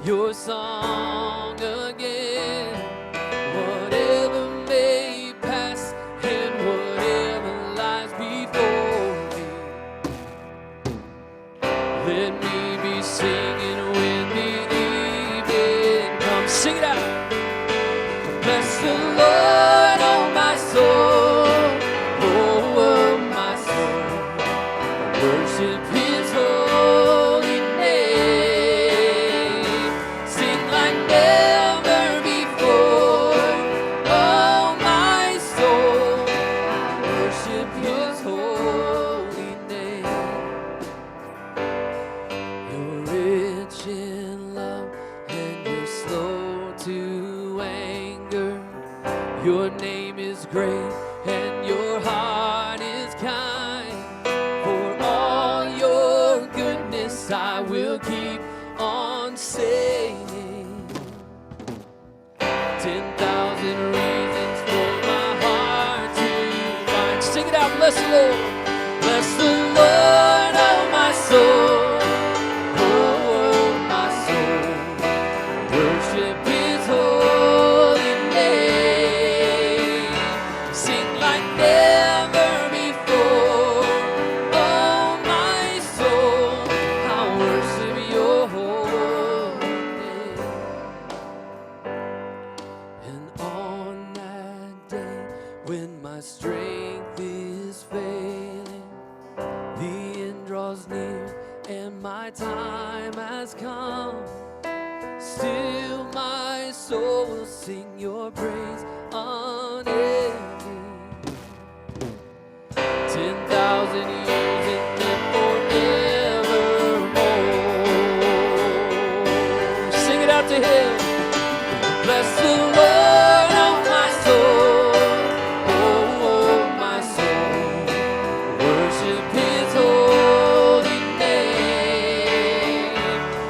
your song again. Whatever may pass and whatever lies before me, let me be singing when the evening comes. Sing it out. Bless the Lord, oh my soul, oh my soul, worship His holy name. Sing like never before, oh my soul, worship His holy name. You're rich in love and you're slow to anger. Your name is great and your heart is kind. For all your goodness I will keep on singing. 10,000 reasons for my heart to find. Sing it out, bless the Lord. Bless the Lord, oh my soul, oh my soul, worship His holy name. Sing like never before, oh my soul, I'll worship your holy name. And on that day when my strength is failing, the end draws near and my time has come, still my soul will sing your praise unending. 10,000 years and then forevermore. Sing it out to Him. Bless the Lord, oh my soul, oh my soul, worship His holy name.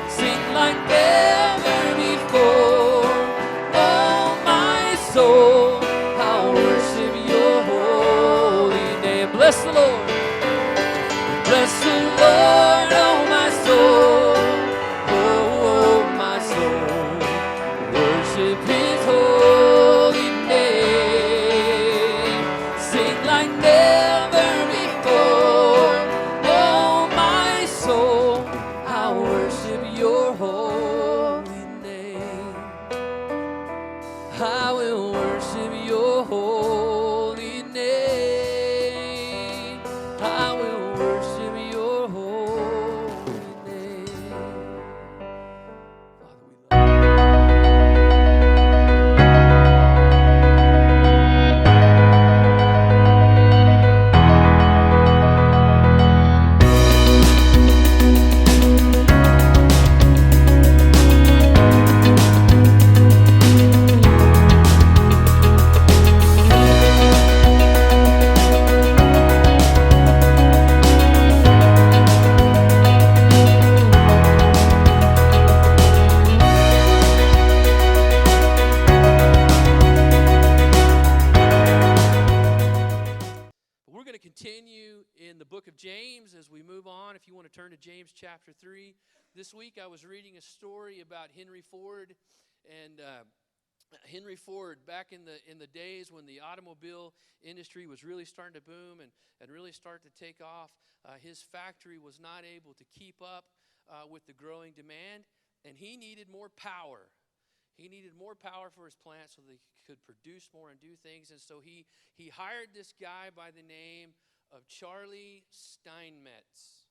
Sing like never before, oh my soul, I'll worship your holy name. Bless the Lord. Bless the Lord, oh my soul, oh my soul, worship His holy name. Sing like never before, oh my soul, I'll worship your holy name. I will worship your holy name. I will worship your holy name. Father, we love We're going to continue in the book of James as we move on. If you want to turn to James chapter 3. This week I was reading a story about Henry Ford. And Henry Ford, back in the days when the automobile industry was really starting to boom and really start to take off, his factory was not able to keep up with the growing demand, and he needed more power. He needed more power for his plant so they could produce more and do things. And so he hired this guy by the name of Charlie Steinmetz.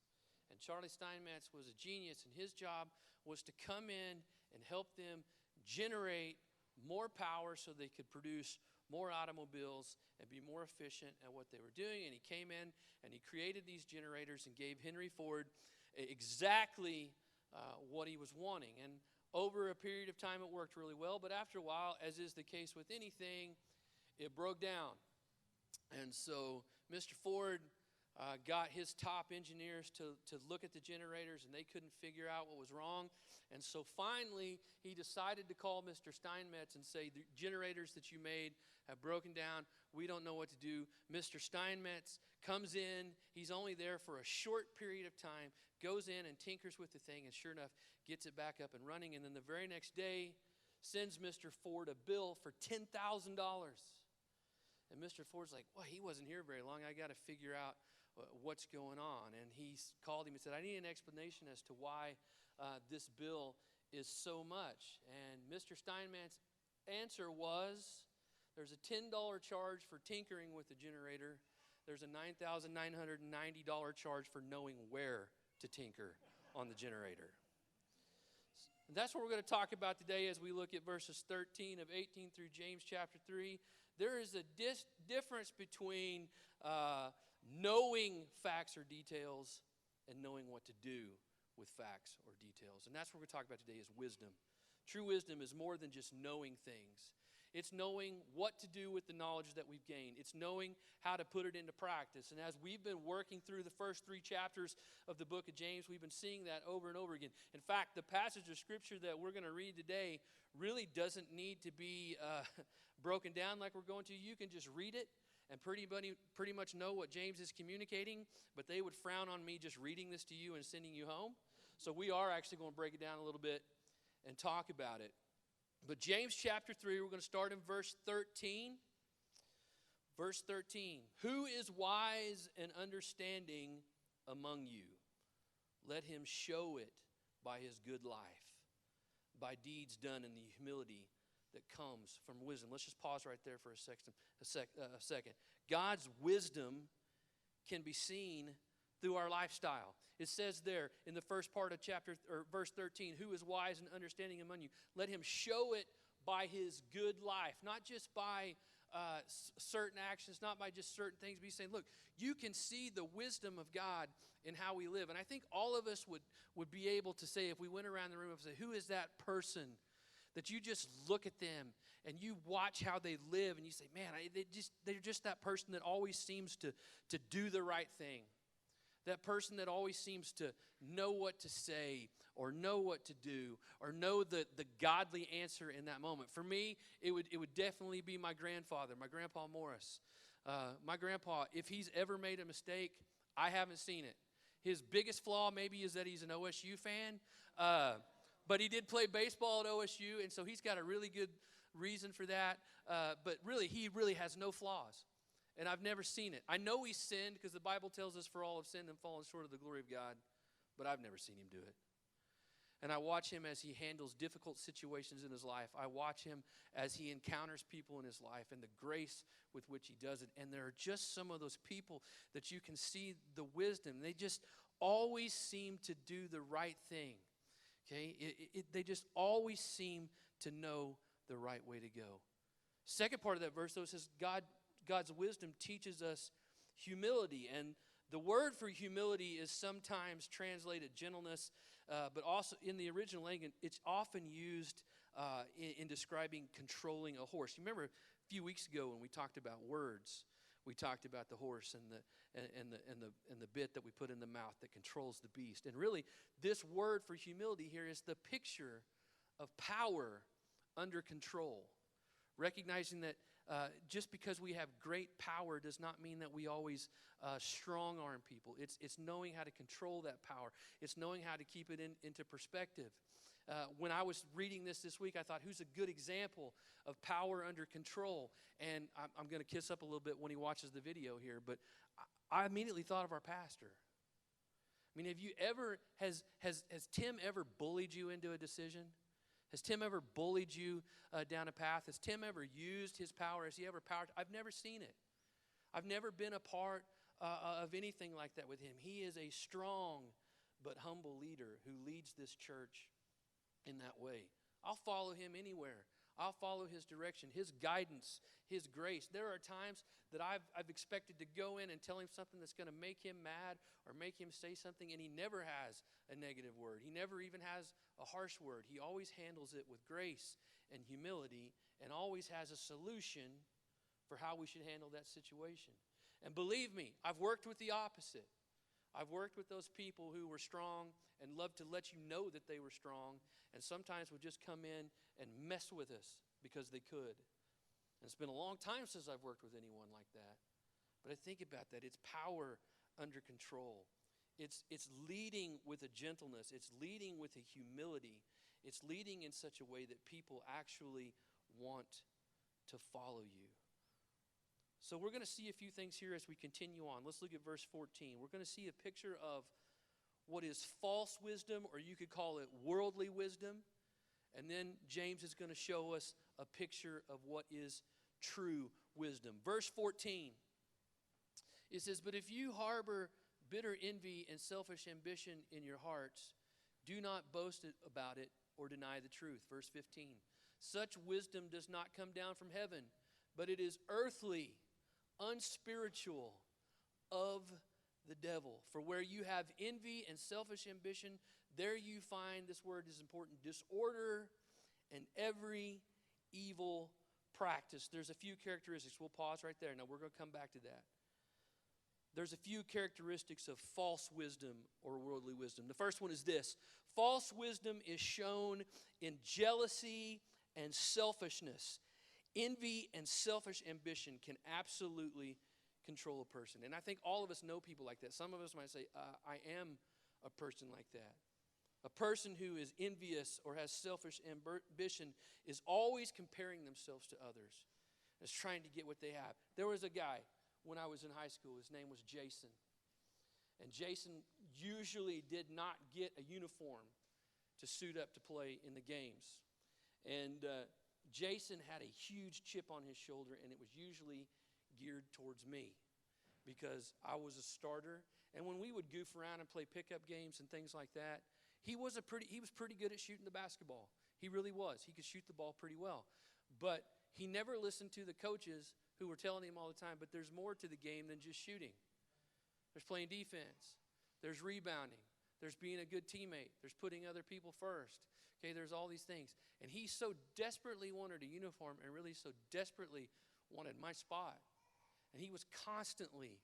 And Charlie Steinmetz was a genius, and his job was to come in and help them generate more power so they could produce more automobiles and be more efficient at what they were doing. And he came in and he created these generators and gave Henry Ford exactly what he was wanting. And over a period of time, it worked really well, but after a while, as is the case with anything, it broke down. And so Mr. Ford got his top engineers to look at the generators, and they couldn't figure out what was wrong. And so finally, he decided to call Mr. Steinmetz and say, the generators that you made have broken down. We don't know what to do. Mr. Steinmetz comes in. He's only there for a short period of time, goes in and tinkers with the thing, and sure enough, gets it back up and running. And then the very next day, sends Mr. Ford a bill for $10,000. And Mr. Ford's like, well, he wasn't here very long. I got to figure out what's going on. And he called him and said, I need an explanation as to why this bill is so much. And Mr. Steinman's answer was, there's a $10 charge for tinkering with the generator. There's a $9,990 charge for knowing where to tinker on the generator. And that's what we're going to talk about today as we look at verses 13 of 18 through James chapter 3. There is a difference between knowing facts or details and knowing what to do with facts or details. And that's what we're going to talk about today is wisdom. True wisdom is more than just knowing things. It's knowing what to do with the knowledge that we've gained. It's knowing how to put it into practice. And as we've been working through the first 3 chapters of the book of James, we've been seeing that over and over again. In fact, the passage of Scripture that we're going to read today really doesn't need to be broken down like we're going to. You can just read it and pretty much know what James is communicating, but they would frown on me just reading this to you and sending you home. So we are actually going to break it down a little bit and talk about it. But James chapter 3, we're going to start in verse 13. Verse 13, who is wise and understanding among you? Let him show it by his good life, by deeds done in the humility that comes from wisdom. Let's just pause right there for a second. God's wisdom can be seen through our lifestyle. It says there in the first part of verse 13, who is wise and understanding among you? Let him show it by his good life, not just by certain actions, not by just certain things, but he's saying, look, you can see the wisdom of God in how we live. And I think all of us would be able to say, if we went around the room and say, who is that person that you just look at them and you watch how they live and you say, man, they're just that person that always seems to do the right thing. That person that always seems to know what to say or know what to do or know the godly answer in that moment. For me, it would definitely be my grandfather, my Grandpa Morris. My grandpa, if he's ever made a mistake, I haven't seen it. His biggest flaw maybe is that he's an OSU fan, but he did play baseball at OSU, and so he's got a really good reason for that. But really, he really has no flaws. And I've never seen it. I know he sinned because the Bible tells us for all have sinned and fallen short of the glory of God, but I've never seen him do it. And I watch him as he handles difficult situations in his life. I watch him as he encounters people in his life and the grace with which he does it. And there are just some of those people that you can see the wisdom. They just always seem to do the right thing. Okay? They just always seem to know the right way to go. Second part of that verse, though, says God's wisdom teaches us humility. And the word for humility is sometimes translated gentleness, but also in the original language, it's often used in describing controlling a horse. You remember a few weeks ago when we talked about words, we talked about the horse and the bit that we put in the mouth that controls the beast. And really, this word for humility here is the picture of power under control. Recognizing that just because we have great power does not mean that we always strong-arm people. It's knowing how to control that power. It's knowing how to keep it into perspective. When I was reading this week, I thought, who's a good example of power under control? And I'm going to kiss up a little bit when he watches the video here, but I immediately thought of our pastor. I mean, has Tim ever bullied you into a decision? Has Tim ever bullied you down a path? Has Tim ever used his power? Has he ever powered? I've never seen it. I've never been a part of anything like that with him. He is a strong but humble leader who leads this church in that way. I'll follow him anywhere. I'll follow his direction, his guidance, his grace. There are times that I've expected to go in and tell him something that's going to make him mad or make him say something, and he never has a negative word. He never even has a harsh word. He always handles it with grace and humility and always has a solution for how we should handle that situation. And believe me, I've worked with the opposite. I've worked with those people who were strong and loved to let you know that they were strong, and sometimes would just come in and mess with us because they could. And it's been a long time since I've worked with anyone like that. But I think about that. It's power under control. It's leading with a gentleness. It's leading with a humility. It's leading in such a way that people actually want to follow you. So we're going to see a few things here as we continue on. Let's look at verse 14. We're going to see a picture of what is false wisdom, or you could call it worldly wisdom. And then James is going to show us a picture of what is true wisdom. Verse 14, it says, "But if you harbor bitter envy and selfish ambition in your hearts, do not boast about it or deny the truth." Verse 15, "Such wisdom does not come down from heaven, but it is earthly, unspiritual, of the devil. For where you have envy and selfish ambition, there you find," this word is important, "disorder and every evil practice." There's a few characteristics. We'll pause right there. Now we're going to come back to that. There's a few characteristics of false wisdom or worldly wisdom. The first one is this: false wisdom is shown in jealousy and selfishness. Envy and selfish ambition can absolutely control a person. And I think all of us know people like that. Some of us might say, I am a person like that. A person who is envious or has selfish ambition is always comparing themselves to others, is trying to get what they have. There was a guy when I was in high school. His name was Jason. And Jason usually did not get a uniform to suit up to play in the games. And Jason had a huge chip on his shoulder, and it was usually geared towards me because I was a starter. And when we would goof around and play pickup games and things like that, he was pretty good at shooting the basketball. He really was. He could shoot the ball pretty well. But he never listened to the coaches who were telling him all the time, but there's more to the game than just shooting. There's playing defense. There's rebounding. There's being a good teammate. There's putting other people first. Okay, there's all these things. And he so desperately wanted a uniform and really so desperately wanted my spot. And he was constantly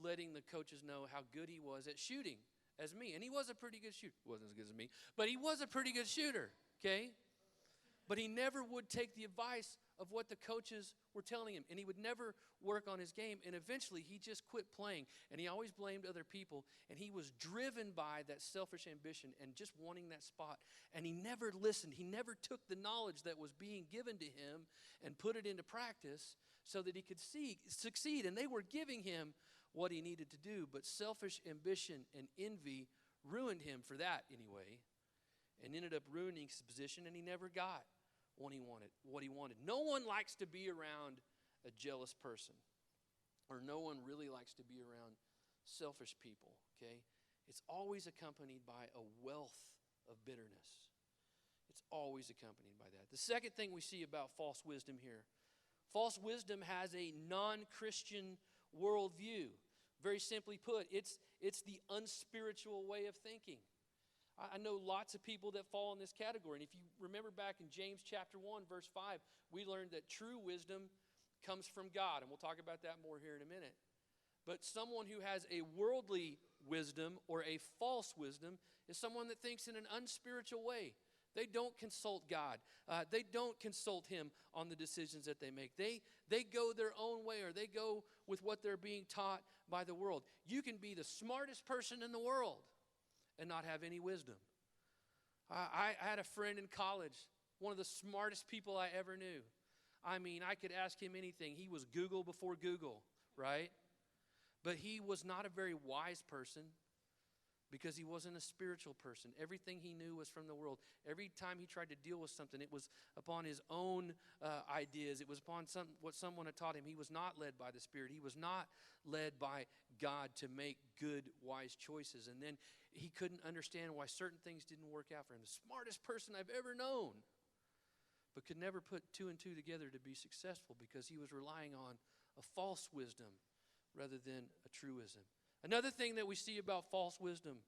letting the coaches know how good he was at shooting as me. And he was a pretty good shooter. He wasn't as good as me, but he was a pretty good shooter, okay? But he never would take the advice of what the coaches were telling him. And he would never work on his game. And eventually he just quit playing. And he always blamed other people. And he was driven by that selfish ambition and just wanting that spot. And he never listened. He never took the knowledge that was being given to him and put it into practice so that he could succeed. And they were giving him what he needed to do. But selfish ambition and envy ruined him, for that anyway, and ended up ruining his position, and he never got what he wanted. No one likes to be around a jealous person, or no one really likes to be around selfish people, okay? It's always accompanied by a wealth of bitterness. It's always accompanied by that. The second thing we see about false wisdom here, false wisdom has a non-Christian worldview. Very simply put, it's the unspiritual way of thinking. I know lots of people that fall in this category. And if you remember back in James chapter 1, verse 5, we learned that true wisdom comes from God. And we'll talk about that more here in a minute. But someone who has a worldly wisdom or a false wisdom is someone that thinks in an unspiritual way. They don't consult God. They don't consult Him on the decisions that they make. They go their own way, or they go with what they're being taught by the world. You can be the smartest person in the world and not have any wisdom. I had a friend in college, one of the smartest people I ever knew. I mean, I could ask him anything. He was Google before Google, right? But he was not a very wise person because he wasn't a spiritual person. Everything he knew was from the world. Every time he tried to deal with something, it was upon his own ideas. It was upon what someone had taught him. He was not led by the Spirit. He was not led by God to make good, wise choices. And then he couldn't understand why certain things didn't work out for him. The smartest person I've ever known, but could never put two and two together to be successful because he was relying on a false wisdom rather than a true wisdom. Another thing that we see about false wisdom,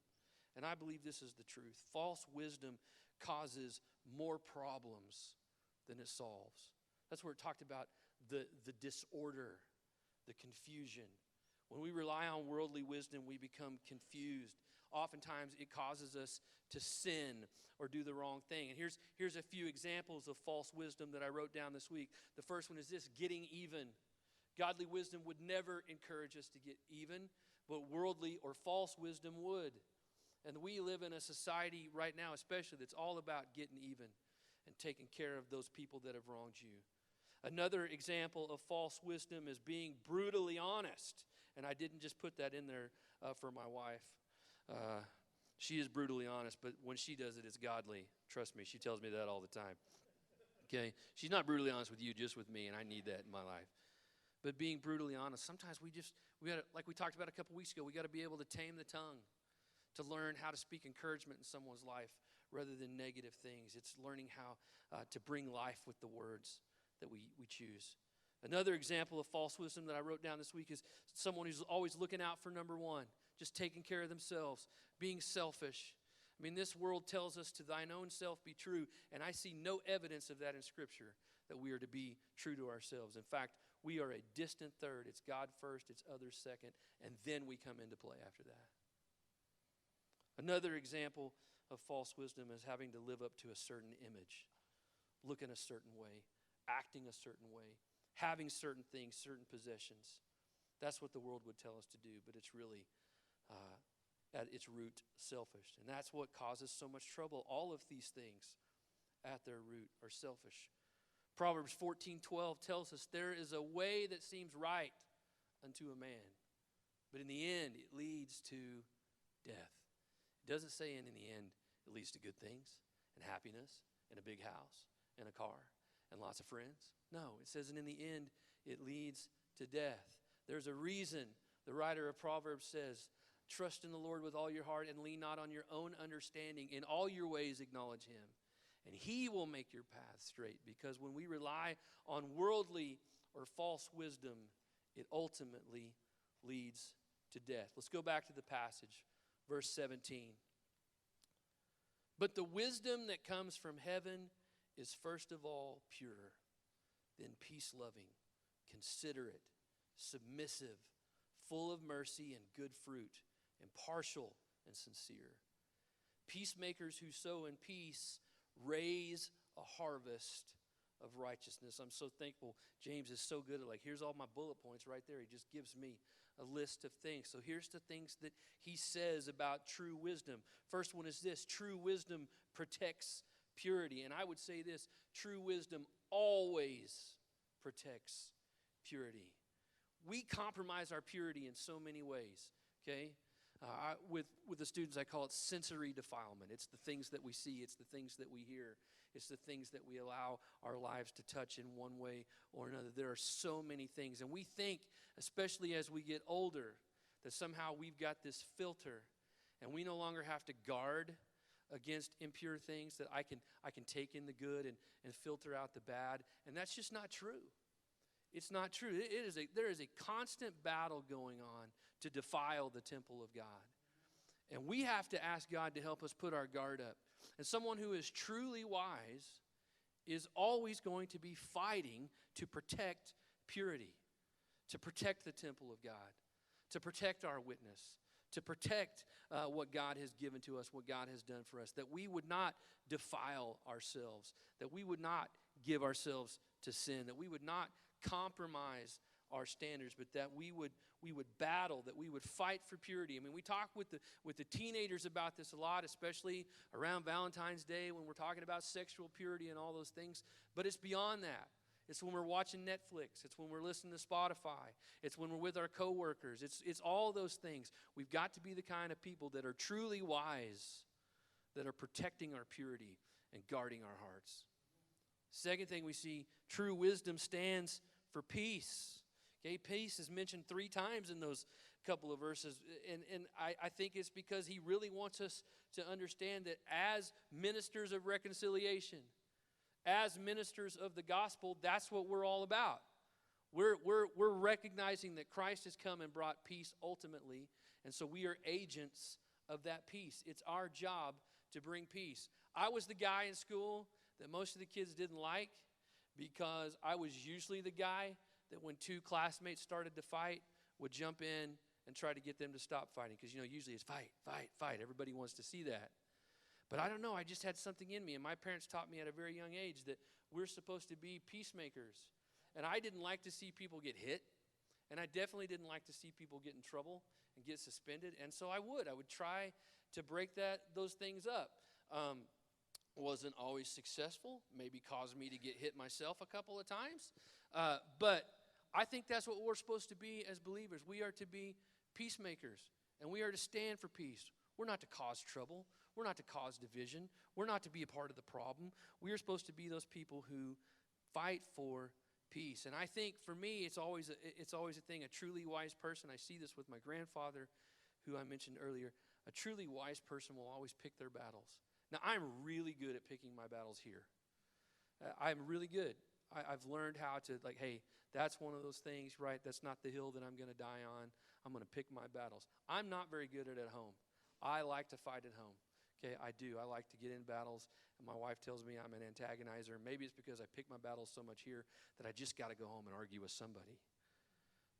and I believe this is the truth, false wisdom causes more problems than it solves. That's where it talked about the disorder, the confusion, When we rely on worldly wisdom, we become confused. Oftentimes, it causes us to sin or do the wrong thing. And here's a few examples of false wisdom that I wrote down this week. The first one is this: getting even. Godly wisdom would never encourage us to get even, but worldly or false wisdom would. And we live in a society right now, especially, that's all about getting even and taking care of those people that have wronged you. Another example of false wisdom is being brutally honest. And I didn't just put that in there for my wife. She is brutally honest, but when she does it, it's godly. Trust me, she tells me that all the time. Okay? She's not brutally honest with you, just with me, and I need that in my life. But being brutally honest, sometimes we gotta, like we talked about a couple weeks ago, we got to be able to tame the tongue, to learn how to speak encouragement in someone's life rather than negative things. It's learning how to bring life with the words that we choose. Another example of false wisdom that I wrote down this week is someone who's always looking out for number one, just taking care of themselves, being selfish. I mean, this world tells us to thine own self be true, and I see no evidence of that in Scripture, that we are to be true to ourselves. In fact, we are a distant third. It's God first, it's others second, and then we come into play after that. Another example of false wisdom is having to live up to a certain image, looking a certain way, acting a certain way, having certain things, certain possessions. That's what the world would tell us to do, but it's really, at its root, selfish. And that's what causes so much trouble. All of these things at their root are selfish. Proverbs 14:12 tells us there is a way that seems right unto a man, but in the end it leads to death. It doesn't say in the end it leads to good things and happiness and a big house and a car and lots of friends. No, it says, and in the end it leads to death. There's a reason the writer of Proverbs says, trust in the Lord with all your heart and lean not on your own understanding. In all your ways acknowledge him, and he will make your path straight. Because when we rely on worldly or false wisdom, it ultimately leads to death. Let's go back to the passage, verse 17. But the wisdom that comes from heaven is first of all pure, then peace-loving, considerate, submissive, full of mercy and good fruit, impartial and sincere. Peacemakers who sow in peace raise a harvest of righteousness. I'm so thankful James is so good at, here's all my bullet points right there. He just gives me a list of things. So here's the things that he says about true wisdom. First one is this: true wisdom protects purity. And I would say this: true wisdom always protects purity. We compromise our purity in so many ways, okay? With the students, I call it sensory defilement. It's the things that we see. It's the things that we hear. It's the things that we allow our lives to touch in one way or another. There are so many things. And we think, especially as we get older, that somehow we've got this filter and we no longer have to guard against impure things, that I can take in the good and filter out the bad. And that's just not true. It's not true. There is a constant battle going on to defile the temple of God. And we have to ask God to help us put our guard up. And someone who is truly wise is always going to be fighting to protect purity, to protect the temple of God, to protect our witness, to protect what God has given to us, what God has done for us, that we would not defile ourselves, that we would not give ourselves to sin, that we would not compromise our standards, but that we would battle, that we would fight for purity. I mean, we talk with the teenagers about this a lot, especially around Valentine's Day when we're talking about sexual purity and all those things. But it's beyond that. It's when we're watching Netflix. It's when we're listening to Spotify. It's when we're with our coworkers. It's all those things. We've got to be the kind of people that are truly wise, that are protecting our purity and guarding our hearts. Second thing we see, true wisdom stands for peace. Okay, peace is mentioned 3 times in those couple of verses. And I think it's because he really wants us to understand that as ministers of reconciliation, as ministers of the gospel, that's what we're all about. We're recognizing that Christ has come and brought peace ultimately, and so we are agents of that peace. It's our job to bring peace. I was the guy in school that most of the kids didn't like, because I was usually the guy that when 2 classmates started to fight would jump in and try to get them to stop fighting. Because, usually it's fight, fight, fight. Everybody wants to see that. But I don't know. I just had something in me. And my parents taught me at a very young age that we're supposed to be peacemakers. And I didn't like to see people get hit. And I definitely didn't like to see people get in trouble and get suspended. And so I would try to break those things up. Wasn't always successful. Maybe caused me to get hit myself a couple of times. But I think that's what we're supposed to be as believers. We are to be peacemakers. And we are to stand for peace. We're not to cause trouble. We're not to cause division. We're not to be a part of the problem. We are supposed to be those people who fight for peace. And I think for me, it's always a thing. A truly wise person, I see this with my grandfather, who I mentioned earlier. A truly wise person will always pick their battles. Now, I'm really good at picking my battles here. I'm really good. I've learned how to, hey, that's one of those things, right? That's not the hill that I'm going to die on. I'm going to pick my battles. I'm not very good at home. I like to fight at home. Okay, I do. I like to get in battles, and my wife tells me I'm an antagonizer. Maybe it's because I pick my battles so much here that I just got to go home and argue with somebody.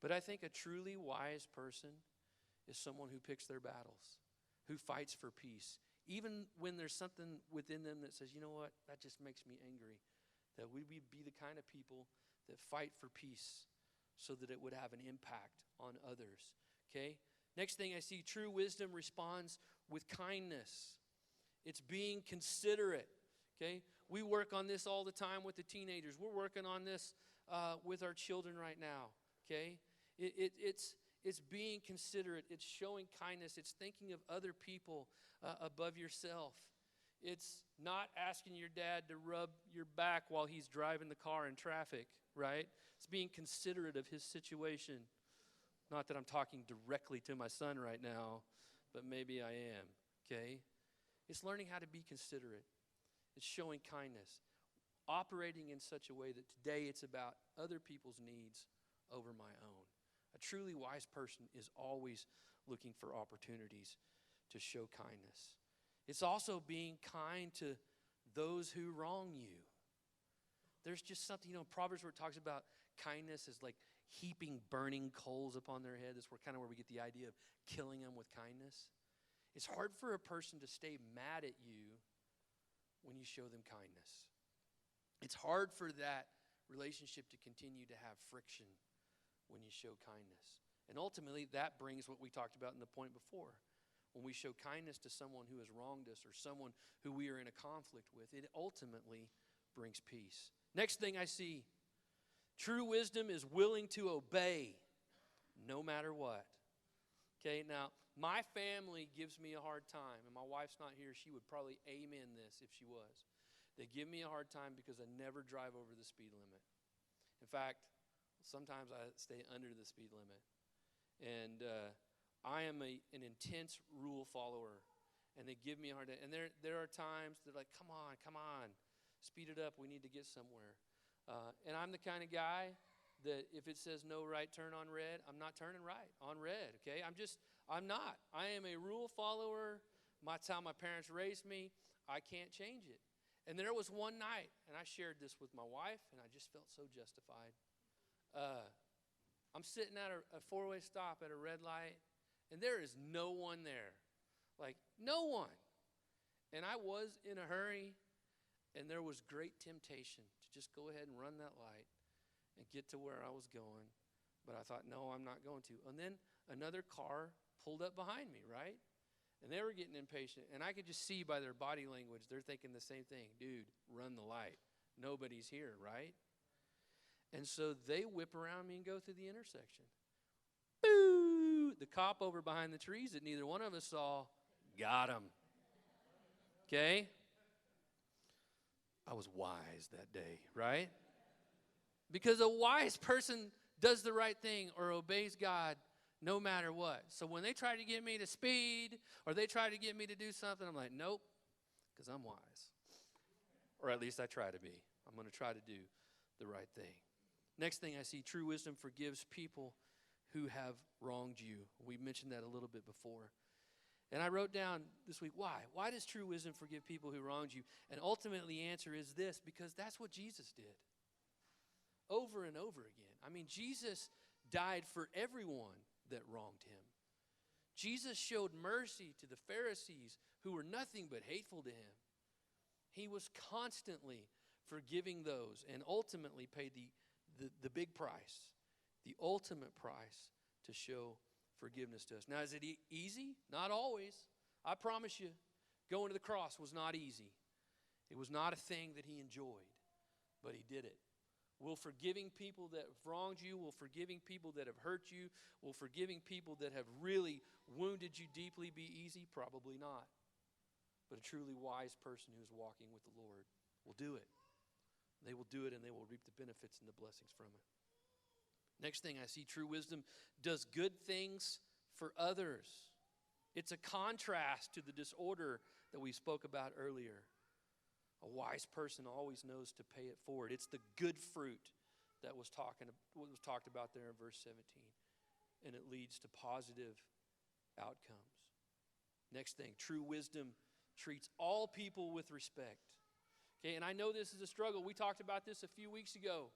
But I think a truly wise person is someone who picks their battles, who fights for peace. Even when there's something within them that says, you know what, that just makes me angry. That we be the kind of people that fight for peace so that it would have an impact on others. Okay? Next thing I see, true wisdom responds with kindness. It's being considerate, okay? We work on this all the time with the teenagers. We're working on this with our children right now, okay? It's being considerate. It's showing kindness. It's thinking of other people above yourself. It's not asking your dad to rub your back while he's driving the car in traffic, right? It's being considerate of his situation. Not that I'm talking directly to my son right now, but maybe I am, okay? It's learning how to be considerate. It's showing kindness. Operating in such a way that today it's about other people's needs over my own. A truly wise person is always looking for opportunities to show kindness. It's also being kind to those who wrong you. There's just something, Proverbs where it talks about kindness is like heaping burning coals upon their head. That's where we get the idea of killing them with kindness. It's hard for a person to stay mad at you when you show them kindness. It's hard for that relationship to continue to have friction when you show kindness. And ultimately, that brings what we talked about in the point before. When we show kindness to someone who has wronged us or someone who we are in a conflict with, it ultimately brings peace. Next thing I see, true wisdom is willing to obey no matter what. Okay, now, my family gives me a hard time, and my wife's not here. She would probably amen this if she was. They give me a hard time because I never drive over the speed limit. In fact, sometimes I stay under the speed limit. And I am an intense rule follower, and they give me a hard time. And there are times they're like, come on, speed it up. We need to get somewhere. And I'm the kind of guy that if it says no right turn on red, I'm not turning right on red, okay? I'm not. I am a rule follower. That's how my parents raised me. I can't change it. And there was one night, and I shared this with my wife, and I just felt so justified. I'm sitting at a four-way stop at a red light, and there is no one there. Like, no one. And I was in a hurry, and there was great temptation to just go ahead and run that light and get to where I was going. But I thought, no, I'm not going to. And then another car pulled up behind me, right? And they were getting impatient. And I could just see by their body language, they're thinking the same thing. Dude, run the light. Nobody's here, right? And so they whip around me and go through the intersection. Boo! The cop over behind the trees that neither one of us saw got him. Okay? I was wise that day, right? Because a wise person does the right thing or obeys God no matter what. So when they try to get me to speed or they try to get me to do something, I'm like, nope, because I'm wise. Or at least I try to be. I'm going to try to do the right thing. Next thing I see, true wisdom forgives people who have wronged you. We mentioned that a little bit before. And I wrote down this week, why? Why does true wisdom forgive people who wronged you? And ultimately the answer is this, because that's what Jesus did. Over and over again. I mean, Jesus died for everyone that wronged him. Jesus showed mercy to the Pharisees who were nothing but hateful to him. He was constantly forgiving those and ultimately paid the big price, the ultimate price to show forgiveness to us. Now, is it easy? Not always. I promise you, going to the cross was not easy. It was not a thing that he enjoyed, but he did it. Will forgiving people that have wronged you, will forgiving people that have hurt you, will forgiving people that have really wounded you deeply be easy? Probably not. But a truly wise person who is walking with the Lord will do it. They will do it, and they will reap the benefits and the blessings from it. Next thing I see, true wisdom does good things for others. It's a contrast to the disorder that we spoke about earlier. A wise person always knows to pay it forward. It's the good fruit that was talked about there in verse 17. And it leads to positive outcomes. Next thing, true wisdom treats all people with respect. Okay, and I know this is a struggle. We talked about this a few weeks ago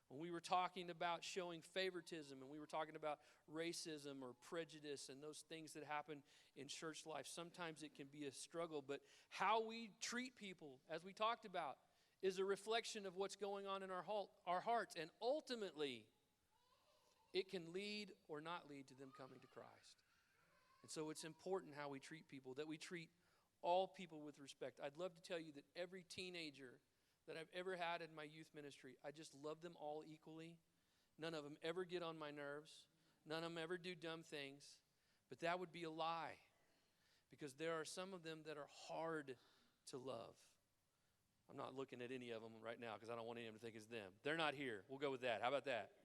when we were talking about showing favoritism, and we were talking about racism or prejudice and those things that happen in church life. Sometimes it can be a struggle, but how we treat people, as we talked about, is a reflection of what's going on in our hearts. And ultimately, it can lead or not lead to them coming to Christ. And so it's important how we treat people, that we treat all people with respect. I'd love to tell you that every teenager that I've ever had in my youth ministry, I just love them all equally. None of them ever get on my nerves. None of them ever do dumb things. But that would be a lie, because there are some of them that are hard to love. I'm not looking at any of them right now because I don't want anyone to think it's them. They're not here. We'll go with that. How about that?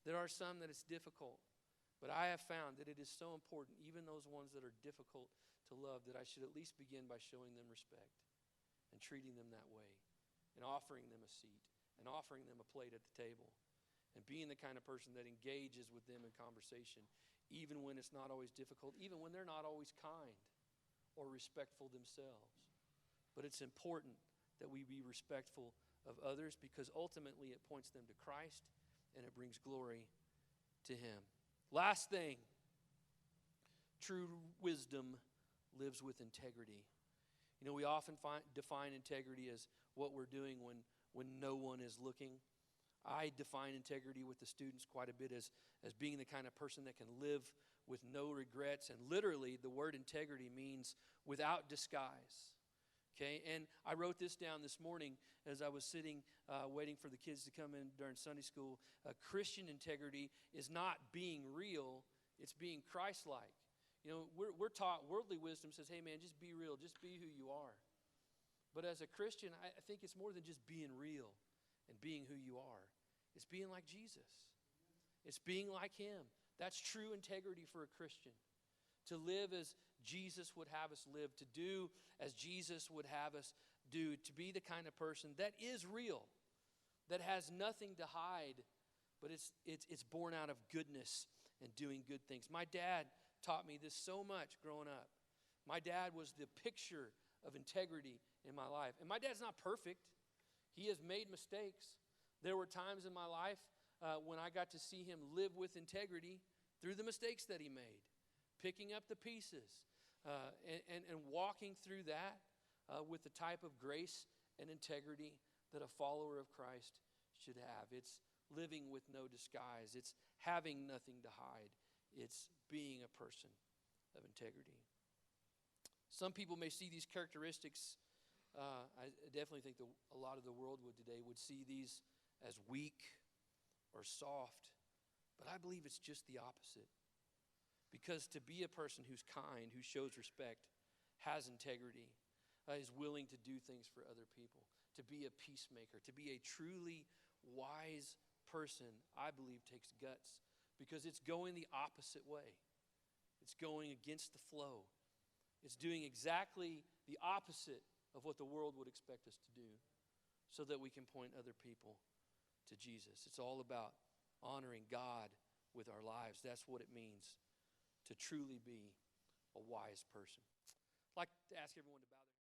There are some that it's difficult. But I have found that it is so important, even those ones that are difficult to love, that I should at least begin by showing them respect and treating them that way and offering them a seat and offering them a plate at the table and being the kind of person that engages with them in conversation, even when it's not always difficult, even when they're not always kind or respectful themselves. But it's important that we be respectful of others, because ultimately it points them to Christ and it brings glory to him. Last thing, true wisdom lives with integrity. You know, we often define integrity as what we're doing when no one is looking. I define integrity with the students quite a bit as being the kind of person that can live with no regrets. And literally, the word integrity means without disguise. Okay, and I wrote this down this morning as I was sitting waiting for the kids to come in during Sunday school. Christian integrity is not being real, it's being Christ-like. You know, we're taught, worldly wisdom says, hey man, just be real, just be who you are. But as a Christian, I think it's more than just being real and being who you are. It's being like Jesus. It's being like him. That's true integrity for a Christian. To live as Jesus would have us live, to do as Jesus would have us do, to be the kind of person that is real, that has nothing to hide, but it's born out of goodness and doing good things. My dad taught me this so much growing up. My dad was the picture of integrity in my life. And my dad's not perfect. He has made mistakes. There were times in my life when I got to see him live with integrity through the mistakes that he made, picking up the pieces, and walking through that with the type of grace and integrity that a follower of Christ should have. It's living with no disguise. It's having nothing to hide. It's being a person of integrity. Some people may see these characteristics, I definitely think a lot of the world would today would see these as weak or soft, but I believe it's just the opposite. Because to be a person who's kind, who shows respect, has integrity, is willing to do things for other people, to be a peacemaker, to be a truly wise person, I believe takes guts, because it's going the opposite way. It's going against the flow. It's doing exactly the opposite of what the world would expect us to do so that we can point other people to Jesus. It's all about honoring God with our lives. That's what it means to truly be a wise person. I'd like to ask everyone to bow their